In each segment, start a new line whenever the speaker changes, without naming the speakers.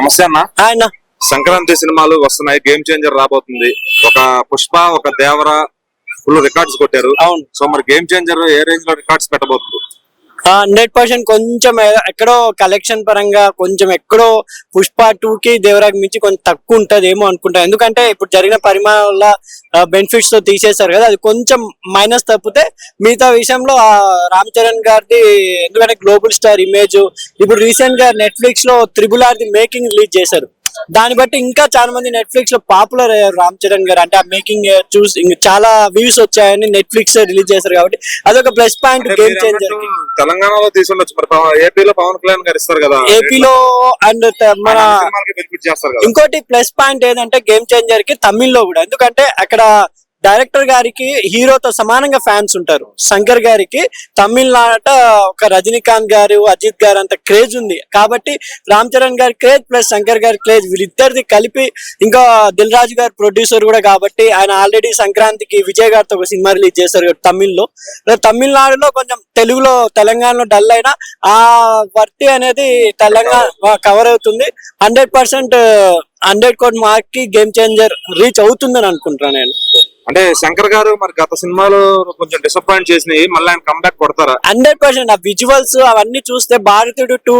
నమస్తే అన్న.
ఆయన
సంక్రాంతి సినిమాలు వస్తున్నాయి, గేమ్ చేంజర్ రాబోతుంది. ఒక పుష్ప, ఒక దేవర ఫుల్ రికార్డ్స్ కొట్టారు.
అవును.
సో మరి గేమ్ చేంజర్ ఏ రేంజ్ లో రికార్డ్స్ పెట్టబోతుంది?
100% కొంచెం ఎక్కడో కలెక్షన్ పరంగా కొంచెం ఎక్కడో పుష్ప 2 కి దేవరాకి మించి కొంచెం తక్కువ ఉంటది ఏమో అనుకుంటా. ఎందుకంటే ఇప్పుడు జరిగిన పరిమాణాల బెనిఫిట్స్ తో తీసేశారు కదా, అది కొంచెం మైనస్ తప్పితే మిగతా విషయంలో రామ్ చరణ్ గారిది, ఎందుకంటే గ్లోబల్ స్టార్ ఇమేజ్. ఇప్పుడు రీసెంట్ గా నెట్ఫ్లిక్స్ లో RRR ది మేకింగ్ రిలీజ్ చేశారు. దాన్ని బట్టి ఇంకా చాలా మంది నెట్ఫ్లిక్స్ లో పాపులర్ అయ్యారు రామ్ చరణ్ గారు. అంటే ఆ మేకింగ్ చూసి చాలా వ్యూస్ వచ్చాయని నెట్ఫ్లిక్స్ రిలీజ్ చేశారు కాబట్టి అదొక ప్లస్ పాయింట్ గేమ్ చేంజర్.
తెలంగాణలో తీసుండొచ్చు, మరి ఏపీలో పవన్ కళ్యాణ్ గారు ఇస్తారు కదా,
ఏపీలో అండ్ మన
బెనిఫిట్ చేస్తారు కదా.
ఇంకోటి ప్లస్ పాయింట్ ఏంటంటే గేమ్ చేంజర్ కి తమిళ్లో కూడా, ఎందుకంటే అక్కడ డైరెక్టర్ గారికి హీరోతో సమానంగా ఫ్యాన్స్ ఉంటారు. శంకర్ గారికి తమిళనాట ఒక రజనీకాంత్ గారు, అజిత్ గారు అంత క్రేజ్ ఉంది కాబట్టి రామ్ చరణ్ గారి క్రేజ్ ప్లస్ శంకర్ గారి క్రేజ్ వీళ్ళిద్దరిది కలిపి, ఇంకా దిల్ రాజు గారు ప్రొడ్యూసర్ కూడా కాబట్టి ఆయన ఆల్రెడీ సంక్రాంతికి విజయ్ గారితో ఒక సినిమా రిలీజ్ చేశారు తమిళ్లో. తమిళనాడులో కొంచెం తెలుగులో తెలంగాణలో డల్ అయినా ఆ వర్తి అనేది తెలంగాణ కవర్ అవుతుంది. 100% 100 కోటి మార్క్ కి గేమ్ చేంజర్ రీచ్ అవుతుందని అనుకుంటున్నాను నేను.
అంటే శంకర్ గారు మరి గత సినిమాలు కొంచెం డిసప్పాయింట్ చేసినాయి, మళ్ళీ ఆయన కంబ్యాక్ కొడతారా?
100% ఆ విజువల్స్ అవన్నీ చూస్తే భారతీయుడు 2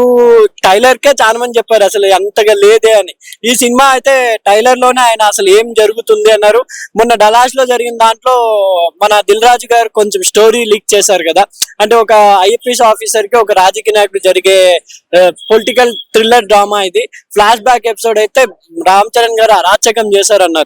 టైలర్ కే చాలా మంది చెప్పారు అసలు అంతగా లేదే అని. ఈ సినిమా అయితే టైలర్ లోనే ఆయన అసలు ఏం జరుగుతుంది అన్నారు. మొన్న డలాస్ లో జరిగిన దాంట్లో మన దిల్ రాజు గారు కొంచెం స్టోరీ లీక్ చేశారు కదా, అంటే ఒక ఐపీఎస్ ఆఫీసర్ కి ఒక రాజకీయ నాయకుడు జరిగే పొలిటికల్ థ్రిల్లర్ డ్రామా ఇది. ఫ్లాష్ బ్యాక్ ఎపిసోడ్ అయితే రామ్ చరణ్ గారు అరాచకం చేశారన్నారు.